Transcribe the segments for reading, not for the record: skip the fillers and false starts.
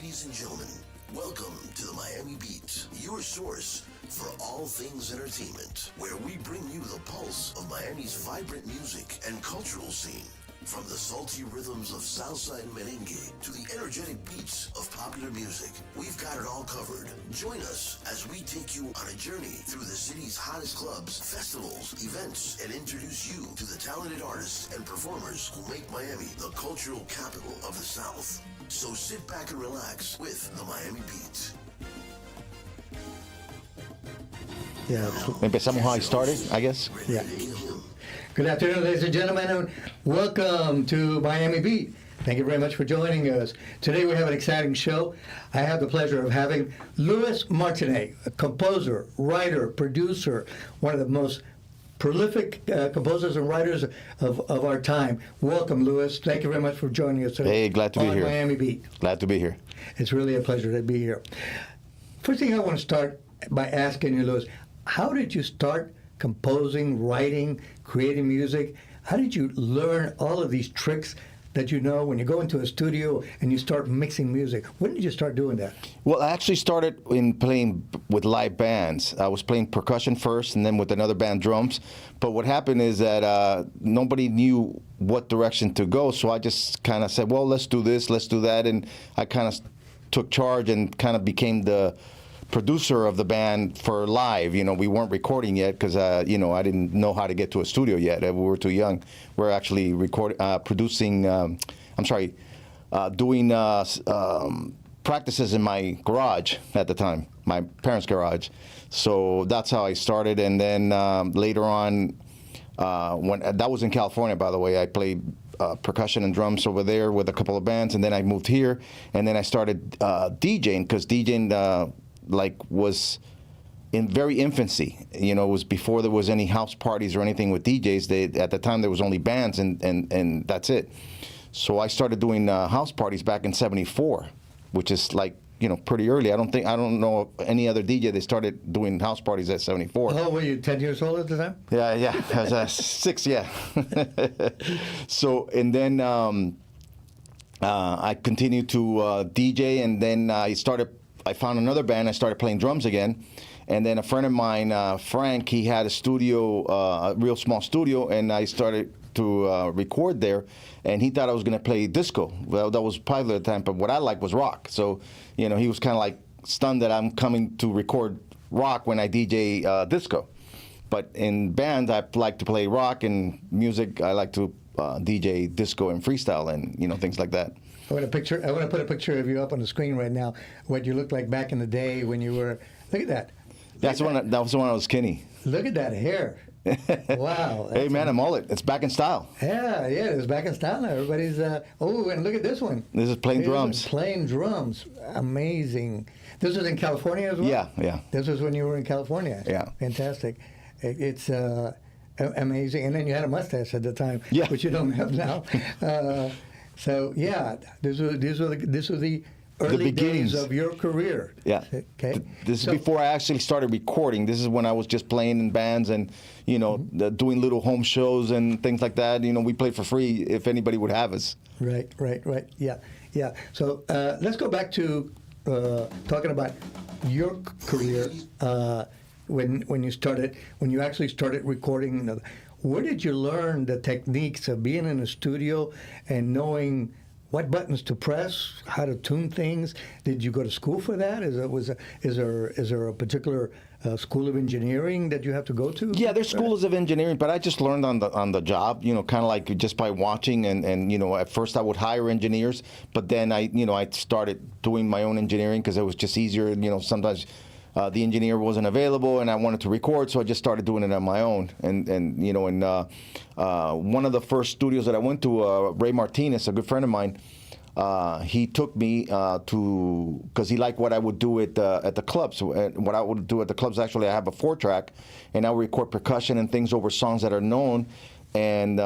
Ladies and gentlemen, welcome to the Miami Beat, your source for all things entertainment, where we bring you the pulse of Miami's vibrant music and cultural scene. From the salty rhythms of salsa and merengue to the energetic beats of popular music, we've got it all covered. Join us as we take you on a journey through the city's hottest clubs, festivals, events, and introduce you to the talented artists and performers who make Miami the cultural capital of the South. So sit back and relax with the Miami Beat. Yeah. Empezamos how I started, I guess. Yeah. Good afternoon, ladies and gentlemen, and welcome to Miami Beat. Thank you very much for joining us. Today we have an exciting show. I have the pleasure of having Louis Martinee, a composer, writer, producer, one of the most prolific composers and writers of our time. Welcome, Louis. Thank you very much for joining us today. Hey, glad to be here. Miami Beat. Glad to be here. It's really a pleasure to be here. First thing I want to start by asking you, Louis, how did you start composing, writing, creating music? How did you learn all of these tricks that you know when you go into a studio and you start mixing music? When did you start doing that? Well, I actually started in playing with live bands. I was playing percussion first and then with another band drums. But what happened is that nobody knew what direction to go, so I just kind of said, well, let's do this, let's do that, and I kind of took charge and kind of became the producer of the band for live. You know, we weren't recording yet because, you know, I didn't know how to get to a studio yet. We were too young. We're actually doing practices in my garage at the time, my parents' garage. So that's how I started. And then later on, when that was in California, by the way, I played percussion and drums over there with a couple of bands. And then I moved here, and then I started DJing, because DJing was in very infancy. You know, it was before there was any house parties or anything with DJs. At the time there was only bands and that's it. So I started doing house parties back in '74, which is pretty early. I don't know any other DJ that started doing house parties at '74. Oh, were you 10 years old at the time? Yeah, I was 6, yeah. So, and then I continued to DJ, and then I found another band. I started playing drums again, and then a friend of mine, Frank, he had a studio, a real small studio, and I started to record there. And he thought I was going to play disco. Well, that was popular at the time, but what I liked was rock. So, you know, he was kind of like stunned that I'm coming to record rock when I DJ disco. But in band, I like to play rock, and music, I like to DJ disco and freestyle and things like that. I want to put a picture of you up on the screen right now. What you looked like back in the day when you were. Look at that. That was the one I was skinny. Look at that hair. Wow. Hey man, a mullet. It's back in style. Yeah, it's back in style now. Everybody's. Oh, and look at this one. This is playing drums. Playing drums. Amazing. This was in California as well. Yeah. This was when you were in California. Yeah. Fantastic. It's amazing. And then you had a mustache at the time, which you don't have now. So yeah, this was the early days of your career. Yeah. Okay. This is before I actually started recording. This is when I was just playing in bands and doing little home shows and things like that. You know, we played for free if anybody would have us. Right. Yeah. So let's go back to talking about your career when you actually started recording. Where did you learn the techniques of being in a studio and knowing what buttons to press, how to tune things? Did you go to school for that? Is there a particular school of engineering that you have to go to? Yeah, there's schools of engineering, but I just learned on the job. You know, kind of like just by watching and at first I would hire engineers, but then I started doing my own engineering because it was just easier. Sometimes. The engineer wasn't available, and I wanted to record, so I just started doing it on my own. And one of the first studios that I went to, Ray Martinez, a good friend of mine, he took me because he liked what I would do at the clubs. What I would do at the clubs, actually, I have a 4-track, and I would record percussion and things over songs that are known, and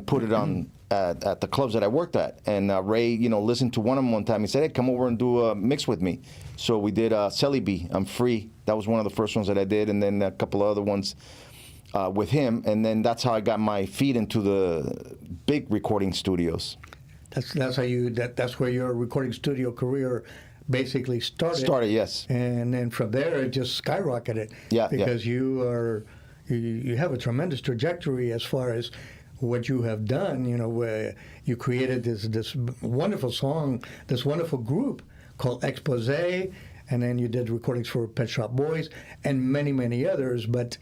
put it on at the clubs that I worked at. And Ray, listened to one of them one time. He said, "Hey, come over and do a mix with me." So we did Celebi, I'm Free. That was one of the first ones that I did, and then a couple of other ones with him. And then that's how I got my feet into the big recording studios. That's how that's where your recording studio career basically started. Started, yes. And then from there it just skyrocketed. Yeah, because you have a tremendous trajectory as far as what you have done. You know, where you created this wonderful song, this wonderful group called Expose, and then you did recordings for Pet Shop Boys and many others. But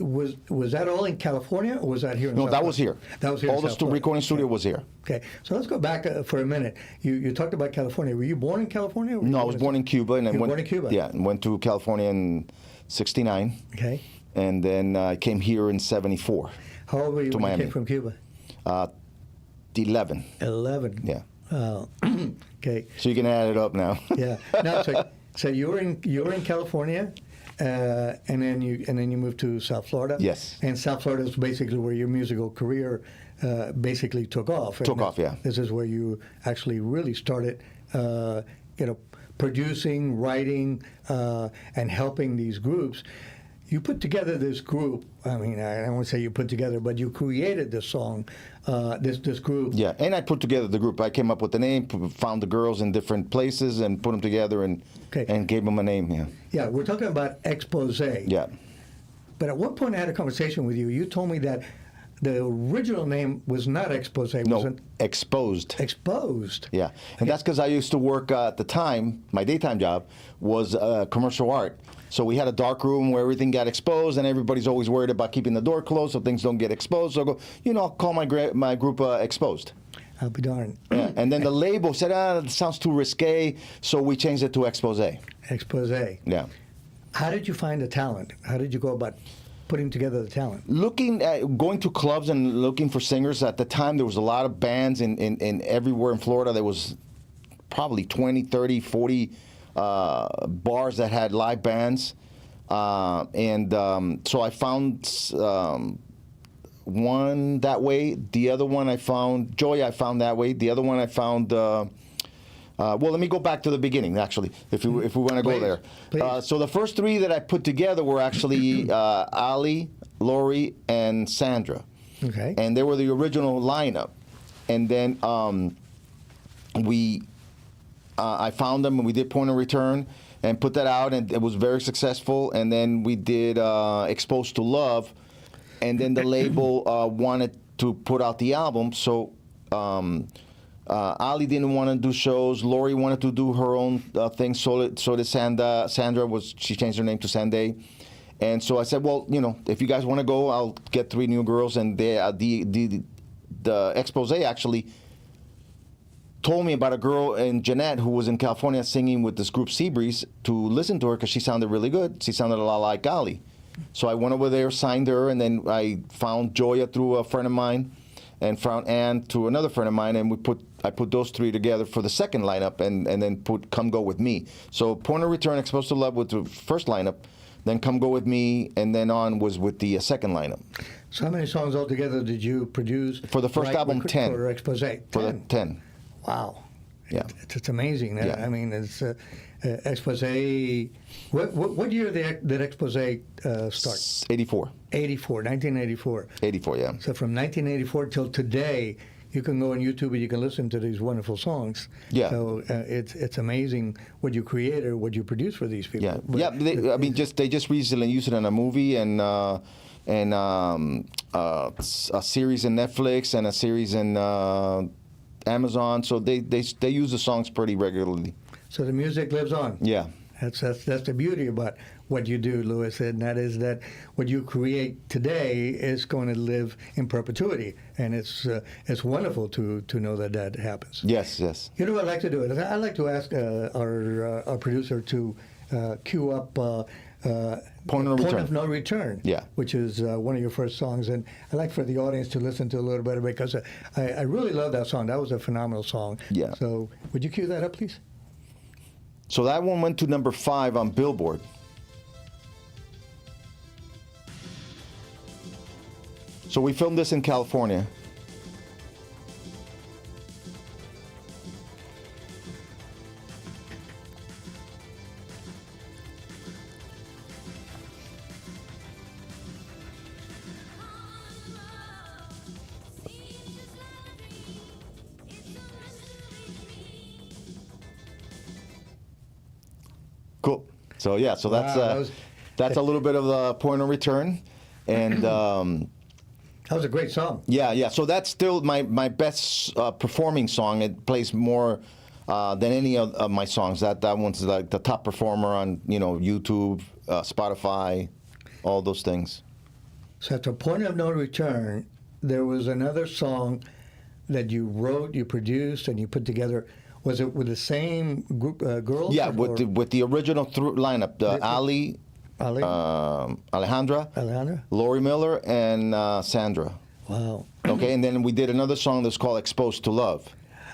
was that all in California, or was that here in No, South that was here. That was here. All in the South Florida. recording studio was here. Okay, so let's go back for a minute. You talked about California. Were you born in California? No, I was born in Cuba, and then born in Cuba. Yeah, and went to California in '69. Okay. And then I came here in '74. How old were you to when Miami. you came from Cuba? 11. 11. Yeah. Okay. So you can add it up now. Yeah. No, so you were in California, and then you moved to South Florida. Yes. And South Florida is basically where your musical career basically took off. Took off, yeah. This is where you actually really started, producing, writing, and helping these groups. You put together this group. I mean, I don't want to say you put together, but you created this song, this group. Yeah, and I put together the group. I came up with the name, found the girls in different places, and put them together and gave them a name. Yeah. Yeah, we're talking about Expose. Yeah. But at one point I had a conversation with you. You told me that the original name was not Expose. No, Exposed. Exposed. Yeah, and that's because I used to work at the time. My daytime job was commercial art. So we had a dark room where everything got exposed, and everybody's always worried about keeping the door closed so things don't get exposed. So I go, I'll call my group Exposed. I'll be darned. Yeah. And then the label said, that sounds too risque, so we changed it to Expose. Expose. Yeah. How did you find the talent? How did you go about putting together the talent? Going to clubs and looking for singers. At the time, there was a lot of bands in everywhere in Florida. There was probably 20, 30, 40 bars that had live bands. So I found one that way. The other one I found, Joy I found that way. The other one I found... well, let me go back to the beginning, actually, if we want to go there. Please. So the first three that I put together were actually Ali, Lori, and Sandra. Okay. And they were the original lineup. And then I found them, and we did Point of Return and put that out, and it was very successful. And then we did Exposed to Love, and then the label wanted to put out the album, so... Ali didn't want to do shows. Lori wanted to do her own thing. So did Sandra. She changed her name to Sanday. And so I said, well, if you guys want to go, I'll get 3 new girls. And the Expose actually told me about a girl in Jeanette who was in California singing with this group Seabreeze to listen to her because she sounded really good. She sounded a lot like Ali. So I went over there, signed her, and then I found Joya through a friend of mine, and found Ann to another friend of mine, and I put those 3 together for the second lineup, and then put Come Go With Me. So Point of Return, Exposed to Love with the first lineup, then Come Go With Me, and then on was with the second lineup. So how many songs altogether did you produce? For the first album, 10. For Expose? 10. For the 10. Wow. Yeah. It's amazing. Yeah. I mean, it's Expose. What year did Expose start? 84. 1984. 84, yeah. So from 1984 till today, you can go on YouTube and you can listen to these wonderful songs. Yeah. So it's amazing what you create or what you produce for these people. Yeah, But they just recently used it in a movie and a series in Netflix and a series in Amazon. So they use the songs pretty regularly. So the music lives on. Yeah. That's the beauty about what you do, Louis, and that is that what you create today is going to live in perpetuity, and it's wonderful to know that happens. Yes, yes. You know what I'd like to do? I'd like to ask our producer to cue up Point of No Return, Yeah. which is one of your first songs, and I'd like for the audience to listen to a little bit of it because I really love that song. That was a phenomenal song. Yeah. So would you cue that up, please? So that one went to number 5 on Billboard. So we filmed this in California. So yeah, so Wow, that's a little bit of the point of return, and that was a great song. yeah. So that's still my best performing song. It plays more than any of my songs. That one's like the top performer on YouTube, Spotify, all those things. So at the point of no return, there was another song that you wrote, you produced, and you put together. Was it with the same group girls? Yeah, or with the original lineup, Ali, Alejandra, Lori Miller, and Sandra. Wow. Okay, and then we did another song that's called "Exposed to Love."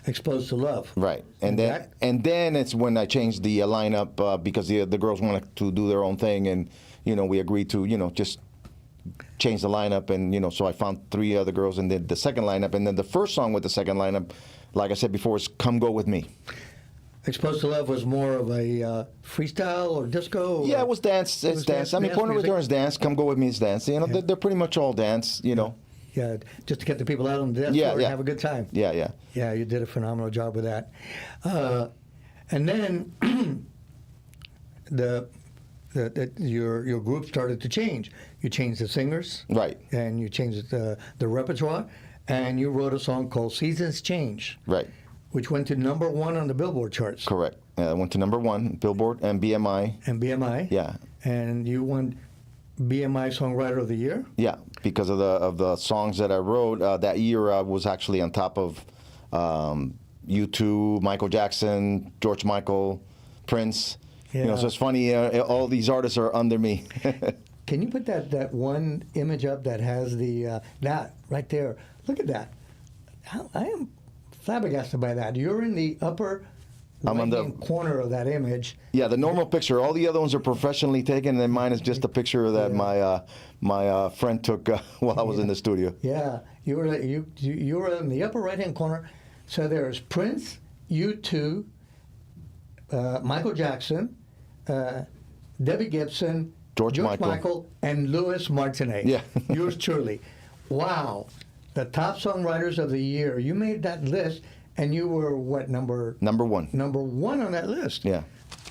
Exposed to Love. Right, and then it's when I changed the lineup because the girls wanted to do their own thing, and we agreed to just change the lineup, and so I found 3 other girls and did the second lineup, and then the first song with the second lineup, like I said before, is "Come Go With Me." Exposed to Love was more of a freestyle or disco? Yeah, it was dance. It's dance. I mean, Point of Return is dance. Come Go With Me is dance. They're pretty much all dance. Yeah, just to get the people out on the dance floor and have a good time. Yeah. Yeah, you did a phenomenal job with that. And then your group started to change. You changed the singers, Right. And you changed the repertoire, and you wrote a song called "Seasons Change," Right. which went to #1 on the Billboard charts. Correct. I went to #1, Billboard and BMI. And BMI. Yeah. And you won BMI Songwriter of the Year. Yeah, because of the songs that I wrote that year, I was actually on top of U2, Michael Jackson, George Michael, Prince. Yeah. So it's funny. All these artists are under me. Can you put that one image up that has that right there? Look at that. I am flabbergasted by that. You're in the upper right-hand corner of that image. Yeah, the normal picture. All the other ones are professionally taken, and then mine is just a picture that my friend took while I was in the studio. Yeah, you were in the upper right-hand corner. So there's Prince, U2, Michael Jackson, Debbie Gibson, George Michael, and Louis Martinee. Yeah. Yours truly. Wow. The top songwriters of the year. You made that list, and you were what, number 1? Number 1 on that list. Yeah.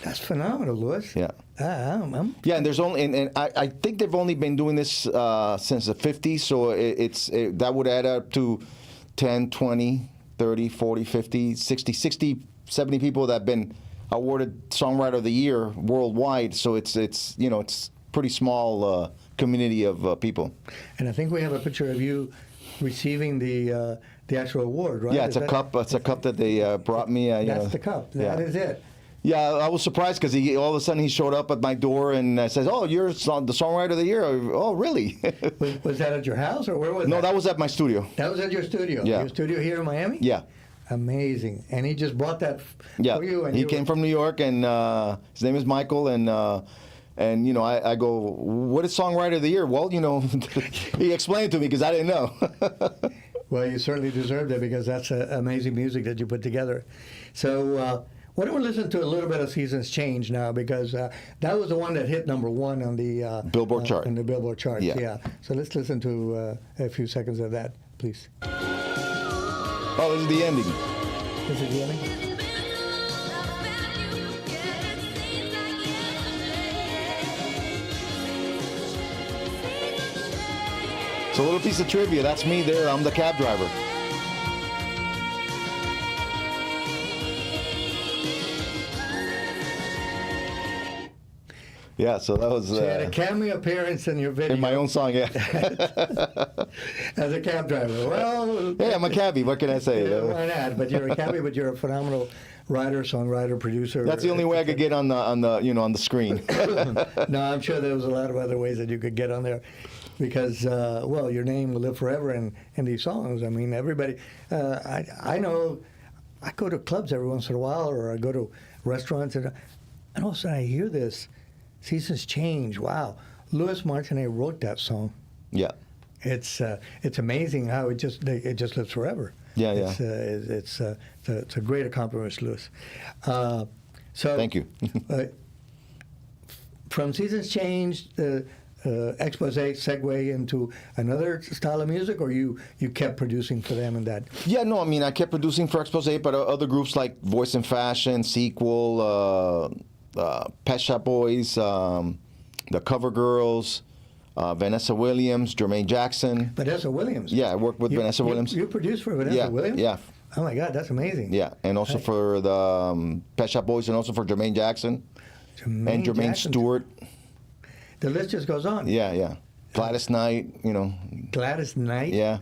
That's phenomenal, Louis. Yeah. Yeah, and there's only, and I think they've only been doing this since the 50s, so that would add up to 10, 20, 30, 40, 50, 60, 70 people that have been awarded Songwriter of the Year worldwide. So it's pretty small community of people. And I think we have a picture of you receiving the actual award, right? Yeah, it's a cup. It's a cup that they brought me. That's the cup. That is it. Yeah, I was surprised because all of a sudden he showed up at my door and says, "Oh, you're the Songwriter of the Year." Oh, really? Was that at your house or where was that? No, that was at my studio. That was at your studio? Yeah. Your studio here in Miami? Yeah. Amazing. And he just brought that for you? And he came from New York, and his name is Michael, and I go, "What is Songwriter of the Year?" Well, he explained it to me because I didn't know. Well, you certainly deserved it because that's amazing music that you put together. So why don't we listen to a little bit of Seasons Change now, because that was the one that hit #1 on the Billboard chart. On the Billboard charts, Yeah. So let's listen to a few seconds of that, please. Oh, this is the ending. This is the ending? So a little piece of trivia. That's me there. I'm the cab driver. Yeah, so that was... So you had a cameo appearance in your video. In my own song, yeah. As a cab driver. Well... Hey, I'm a cabbie. What can I say? Why not? But you're a cabbie, but you're a phenomenal writer, songwriter, producer. That's the only way I could get on the screen. No, I'm sure there was a lot of other ways that you could get on there. Because, your name will live forever in these songs. I mean, everybody... I know... I go to clubs every once in a while, or I go to restaurants, and all of a sudden I hear this... Seasons Change. Wow, Louis Martinee wrote that song. Yeah, it's amazing how it just lives forever. Yeah, yeah. It's a great accomplishment, Louis. So thank you. From Seasons Change, expose segue into another style of music, or you kept producing for them and that? Yeah, no, I mean I kept producing for Expose, but other groups like Voice and Fashion, Sequel. Pet Shop Boys, the Cover Girls, Vanessa Williams, Jermaine Jackson. Vanessa Williams. Yeah, I worked with Vanessa Williams. You produced for Vanessa Williams? Yeah. Oh my God, that's amazing. Yeah, and also for the Pet Shop Boys, and also for Jermaine Jackson and Jermaine Stewart. The list just goes on. Yeah. Gladys Knight, Gladys Knight? Yeah.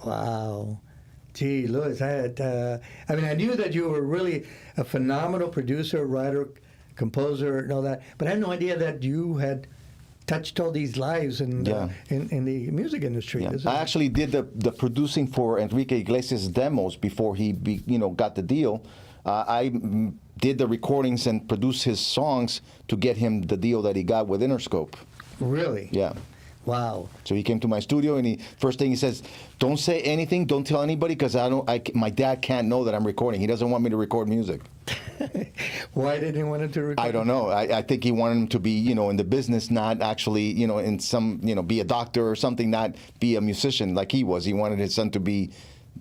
Wow. Gee, Louis, I knew that you were really a phenomenal producer, writer, composer, and all that, but I had no idea that you had touched all these lives in the music industry. Yeah. I actually did the producing for Enrique Iglesias' demos before he got the deal. I did the recordings and produced his songs to get him the deal that he got with Interscope. Really? Yeah. Wow. So he came to my studio, and first thing he says, "Don't say anything, don't tell anybody, because my dad can't know that I'm recording. He doesn't want me to record music." Why didn't he want him to record? I don't know. I think he wanted him to be, in the business, not actually, in some, be a doctor or something, not be a musician like he was. He wanted his son to be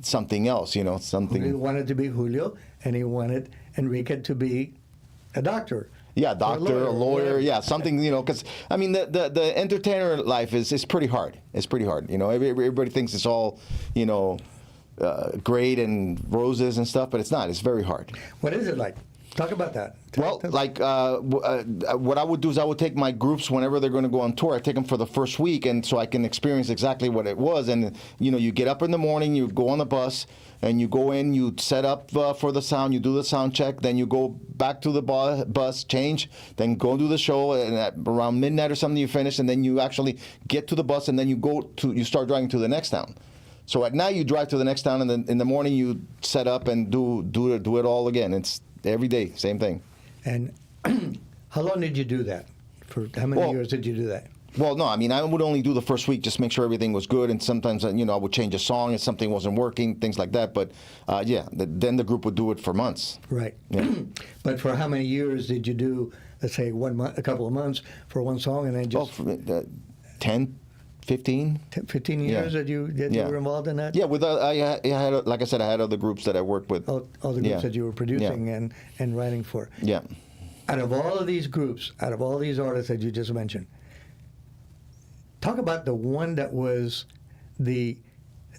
something else, something. He wanted to be Julio, and he wanted Enrique to be a doctor. Yeah, doctor, a lawyer, yeah, something, because, the entertainer life is pretty hard. It's pretty hard. Everybody thinks it's all, great and roses and stuff, but it's not. It's very hard. What is it like? Talk about that. What I would do is I would take my groups whenever they're going to go on tour. I take them for the first week, and so I can experience exactly what it was. And you get up in the morning, you go on the bus, and you go in, you set up for the sound, you do the sound check, then you go back to the bus, change, then go do the show, and at around midnight or something you finish, and then you actually get to the bus, and then you start driving to the next town. So at night you drive to the next town, and then in the morning you set up and do it all again. It's every day, same thing. And how long did you do that? For how many years did you do that? Well, no, I would only do the first week, just make sure everything was good, and sometimes, I would change a song if something wasn't working, things like that. But, then the group would do it for months. Right. Yeah. But for how many years did you do, let's say, a couple of months for one song, and then just... 10, 15. 15 years that you were involved in that? Yeah, with I had, like I said, I had other groups that I worked with. All the groups that you were producing and writing for. Yeah. Out of all of these groups, out of all these artists that you just mentioned, talk about the one that was the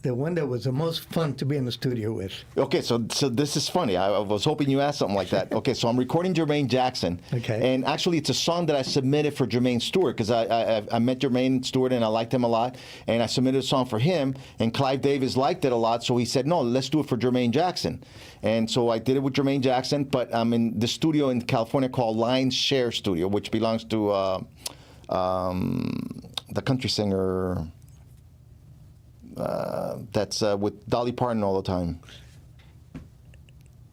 most fun to be in the studio with. Okay, so this is funny. I was hoping you asked something like that. Okay, so I'm recording Jermaine Jackson. Okay. And actually, it's a song that I submitted for Jermaine Stewart, because I met Jermaine Stewart and I liked him a lot. And I submitted a song for him, and Clive Davis liked it a lot, so he said, "No, let's do it for Jermaine Jackson." And so I did it with Jermaine Jackson, but I'm in the studio in California called Lion's Share Studio, which belongs to the country singer... that's with Dolly Parton all the time.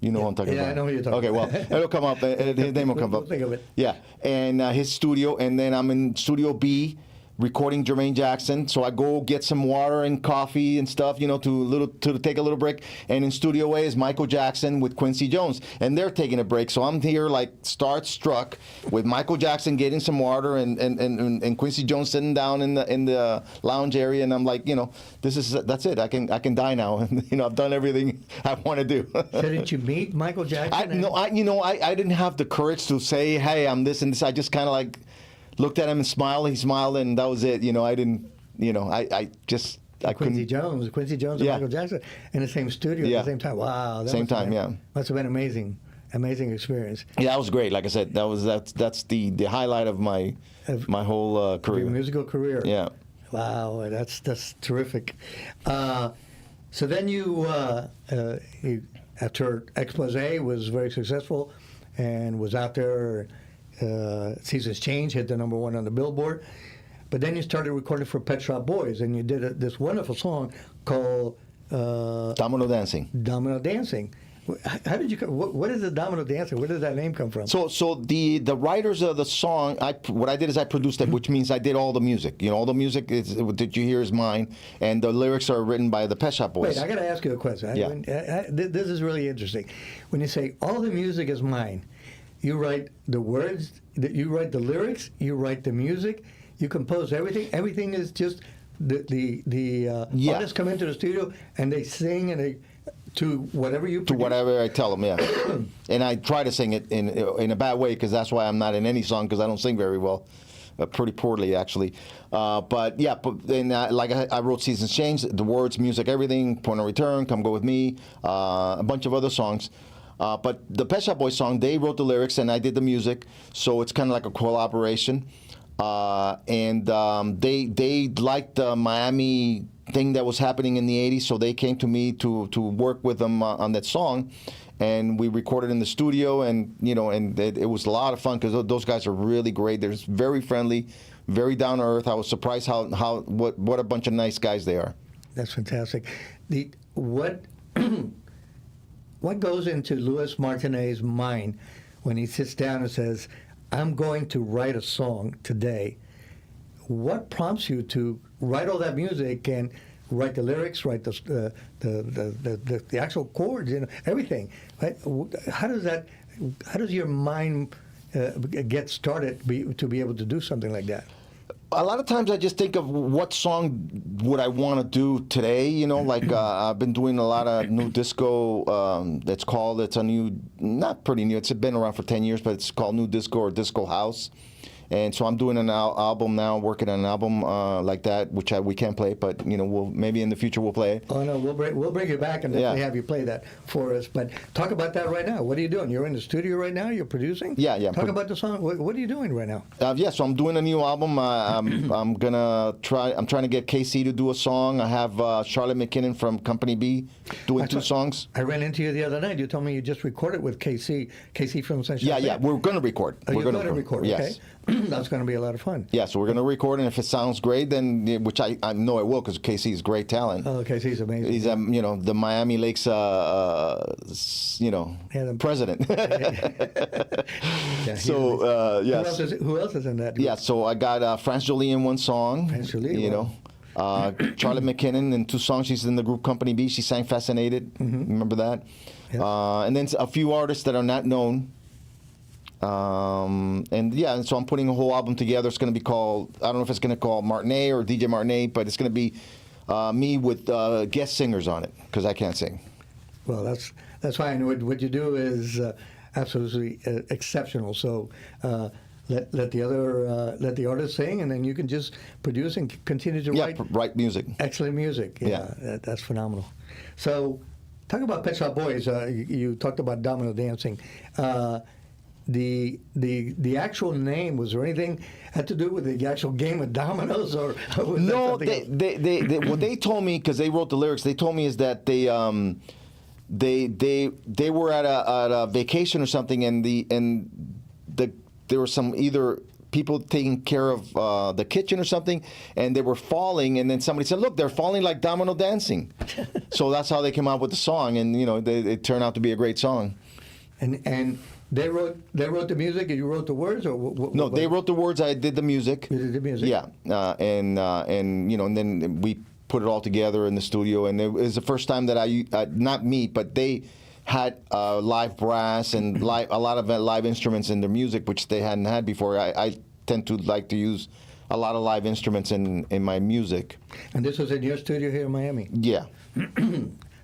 You know what I'm talking about. Yeah, I know who you're talking about. Okay, well, it'll come up. His name will come up. We'll think of it. Yeah, and his studio, and then I'm in Studio B recording Jermaine Jackson. So I go get some water and coffee and stuff, to take a little break. And in Studio A is Michael Jackson with Quincy Jones, and they're taking a break. So I'm here like starstruck with Michael Jackson getting some water and Quincy Jones sitting down in the lounge area, and I'm like, that's it. I can die now. I've done everything I want to do. So did you meet Michael Jackson? I didn't have the courage to say, hey, I'm this and this. I just kind of like looked at him and smiled. He smiled, and that was it. I didn't. I Quincy couldn't. Jones and Michael Jackson in the same studio at the same time. Wow. Same time. Must have been amazing experience. Yeah, that was great. Like I said, that's the highlight of my whole career. Your musical career. Yeah. Wow, that's terrific. So then you after Expose was very successful and was out there. Seasons Change hit the #1 on the Billboard, but then you started recording for Pet Shop Boys, and you did this wonderful song called Domino Dancing. Domino Dancing. How did you? What is the Domino Dancing? Where did that name come from? So the writers of the song, what I did is I produced it, which means I did all the music. All the music that you hear is mine, and the lyrics are written by the Pet Shop Boys. Wait, I got to ask you a question. Yeah. This is really interesting. When you say all the music is mine, you write the words, you write the lyrics, you write the music, you compose everything. Everything is just the artists come into the studio and they sing and To whatever you to produce? whatever I tell them, yeah. And I try to sing it in a bad way, because that's why I'm not in any song, because I don't sing very well, pretty poorly actually. But yeah, but then like I wrote Seasons Change, the words, music, everything, Point of Return, Come Go With Me, a bunch of other songs. But the Pet Shop Boys song, they wrote the lyrics and I did the music, so it's kind of like a collaboration. They liked the Miami thing that was happening in the 80s, so they came to me to work with them on that song, and we recorded in the studio, and it was a lot of fun, because those guys are really great. They're very friendly, very down to earth. I was surprised what a bunch of nice guys they are. That's fantastic. What goes into Louis Martinee's mind when he sits down and says, I'm going to write a song today? What prompts you to write all that music and write the lyrics, write the actual chords, everything? Right? How does your mind get started to be able to do something like that? A lot of times I just think of what song would I want to do today, like I've been doing a lot of new disco. It's a new, not pretty new, it's been around for 10 years, but it's called new disco or disco house. And so I'm doing an album now, working on an album like that, which we can't play, but maybe in the future we'll play it. Oh no, we'll bring you back and definitely have you play that for us. But talk about that right now. What are you doing? You're in the studio right now. You're producing. Yeah. Talk about the song. What are you doing right now? So I'm doing a new album. I'm trying to get KC to do a song. I have Charlotte McKinnon from Company B doing 2 songs. I ran into you the other night. You told me you just recorded with KC from Sunshine. Yeah. We're going to record. We're going to record. Yes. Okay. That's going to be a lot of fun. Yeah, so we're going to record, and if it sounds great, then which I know it will, because KC's great talent. Oh, KC's amazing. He's the Miami Lakes president. Yeah, so yes. Who else is in that? Yeah, so I got France Jolie in one song. France Jolie, Charlotte McKinnon in 2 songs. She's in the group Company B. She sang Fascinated. Mm-hmm. Remember that? Yeah. And then a few artists that are not known. And so I'm putting a whole album together. It's going to be called, I don't know if it's going to call Martinee or DJ Martinee, but it's going to be me with guest singers on it, because I can't sing. Well, that's fine. What you do is absolutely exceptional. So let the artist sing, and then you can just produce and continue to write music. Excellent music. Yeah. That's phenomenal. So talk about Pet Shop Boys. You talked about Domino dancing. The actual name, was there anything had to do with the actual game of dominoes, or was no? They What they told me, because they wrote the lyrics, they told me is that they were at a vacation or something, and there were some either people taking care of the kitchen or something, and they were falling, and then somebody said, "Look, they're falling like domino dancing." So that's how they came out with the song, and it turned out to be a great song. And They wrote the music, and you wrote the words, or no? They wrote the words. I did the music. You did the music. Yeah, and then we put it all together in the studio, and it was the first time that not me, but they had live brass and a lot of live instruments in their music, which they hadn't had before. I tend to like to use a lot of live instruments in my music. And this was in your studio here in Miami. Yeah.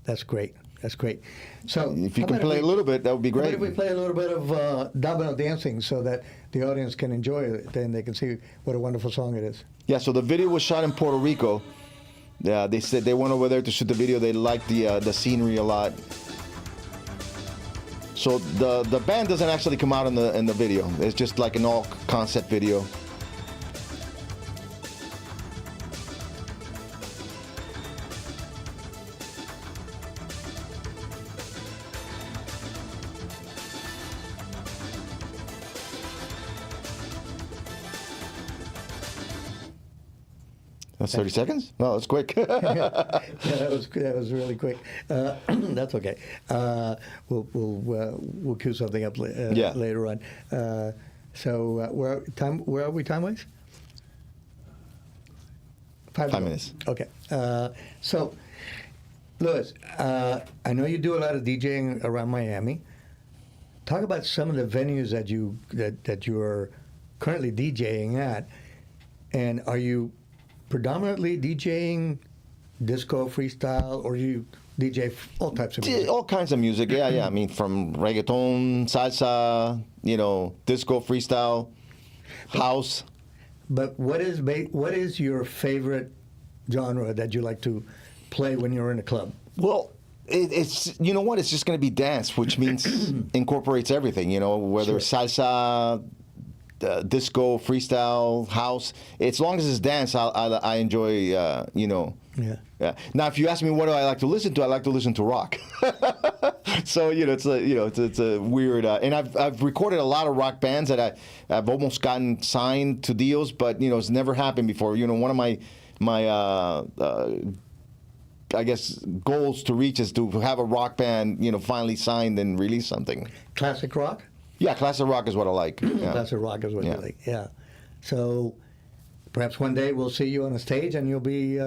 That's great. That's great. So if you can play a little bit, that would be great. If we play a little bit of domino dancing, so that the audience can enjoy it, then they can see what a wonderful song it is. Yeah. So the video was shot in Puerto Rico. Yeah. They said they went over there to shoot the video. They liked the scenery a lot. So the band doesn't actually come out in the video. It's just like an all concept video. That's 30 seconds? No, that's quick. Yeah, that was really quick. That's okay. We'll cue something up later on. So where are we time-wise? 5 minutes. Okay. So, Louis, I know you do a lot of DJing around Miami. Talk about some of the venues that you are currently DJing at, and are you predominantly DJing disco freestyle, or are you DJ all types of music. All kinds of music, yeah. I mean, from reggaeton, salsa, disco, freestyle, house. But what is your favorite genre that you like to play when you're in a club? Well, it's you know what? It's just going to be dance, which means incorporates everything. Whether salsa, disco, freestyle, house. As long as it's dance, I enjoy. Yeah. Now, if you ask me what do I like to listen to, I like to listen to rock. So it's a weird. And I've recorded a lot of rock bands that I've almost gotten signed to deals, but it's never happened before. One of my I guess goals to reach is to have a rock band finally signed and release something. Classic rock. Yeah, classic rock is what I like. Yeah. Classic rock is what you like. Yeah. So perhaps one day we'll see you on a stage and you'll be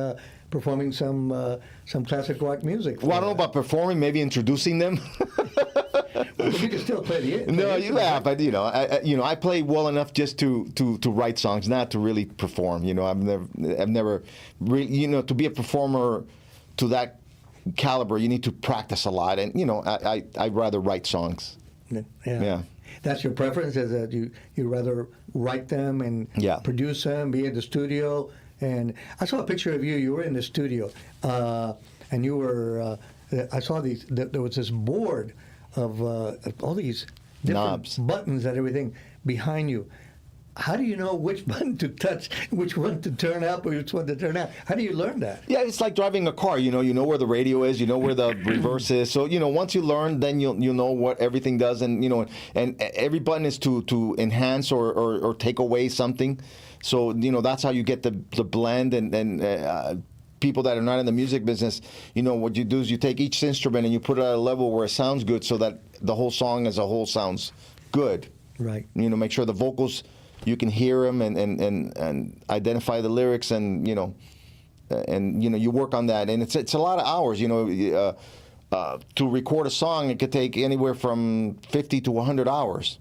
performing some classic rock music. Well, I don't know about performing. Maybe introducing them. Well, you can still play the. No, but I play well enough just to write songs, not to really perform. I've never really, to be a performer to that caliber, you need to practice a lot, and I'd rather write songs. Yeah. That's your preference, is that you rather write them and produce them, be in the studio. And I saw a picture of you. You were in the studio, and you were. I saw these. There was this board of all these different knobs, buttons, and everything behind you. How do you know which button to touch, which one to turn up, or which one to turn out? How do you learn that? Yeah, it's like driving a car. You know where the radio is. You know where the reverse is. So once you learn, then you'll know what everything does, and and every button is to enhance or take away something. So that's how you get the blend and people that are not in the music business. What you do is you take each instrument and you put it at a level where it sounds good, so that the whole song as a whole sounds good. Right. Make sure the vocals, you can hear them and identify the lyrics, and you work on that, and it's a lot of hours. To record a song, it could take anywhere from 50 to 100 hours.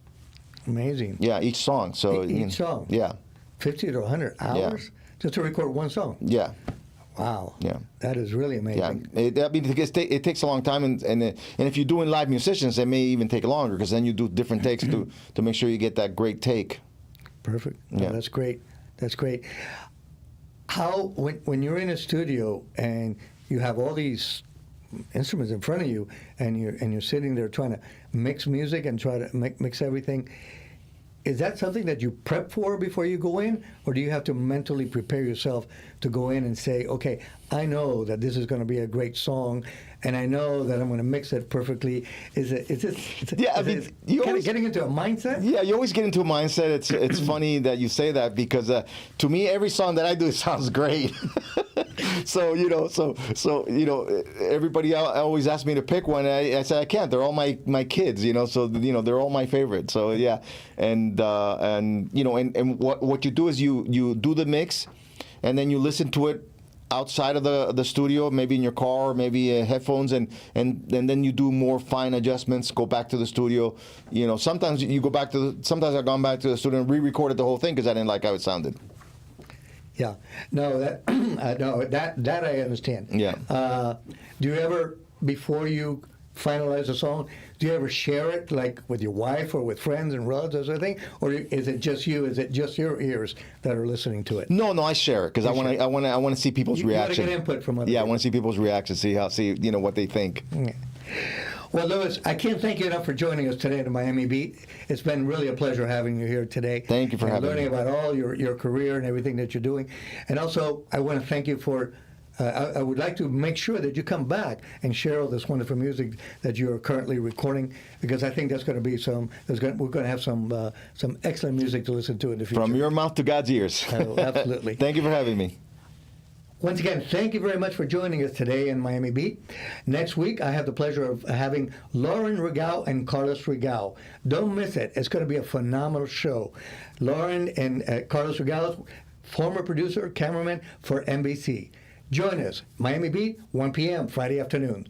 Amazing. Yeah, each song. So each song. Yeah. 50 to 100 hours just to record one song. Yeah. Wow. Yeah. That is really amazing. Yeah. It takes a long time, and if you're doing live musicians, it may even take longer, because then you do different takes to make sure you get that great take. Perfect. Yeah. That's great. That's great. How, when you're in a studio and you have all these instruments in front of you, and you're sitting there trying to mix music and try to mix everything, is that something that you prep for before you go in, or do you have to mentally prepare yourself to go in and say, okay, I know that this is going to be a great song, and I know that I'm going to mix it perfectly? Is it getting into a mindset? Yeah, you always get into a mindset. It's funny that you say that, because to me, every song that I do sounds great. So everybody always asks me to pick one. I said I can't. They're all my kids. So they're all my favorites. So yeah, and what you do is you do the mix, and then you listen to it outside of the studio, maybe in your car, or maybe headphones, and then you do more fine adjustments. Go back to the studio. Sometimes you go back to. Sometimes I've gone back to the studio and re-recorded the whole thing because I didn't like how it sounded. Yeah, no, that I understand. Yeah. Do you ever, before you finalize a song, do you ever share it, like with your wife or with friends and relatives or anything, or is it just you? Is it just your ears that are listening to it? No, I share it because I want to see people's reaction. You want to get input from other people. people. I want to see people's reaction, see what they think. Yeah. Well, Louis, I can't thank you enough for joining us today at the Miami Beat. It's been really a pleasure having you here today. Thank you for having me. Learning about all your career and everything that you're doing. And also, I want to thank you for, I would like to make sure that you come back and share all this wonderful music that you're currently recording, because I think that's going to be we're going to have some excellent music to listen to in the future. From your mouth to God's ears. Absolutely. Thank you for having me. Once again, thank you very much for joining us today in Miami Beat. Next week, I have the pleasure of having Lauren Regal and Carlos Regal. Don't miss it. It's going to be a phenomenal show. Lauren and Carlos Regal, former producer, cameraman for NBC. Join us, Miami Beat, 1 p.m. Friday afternoon.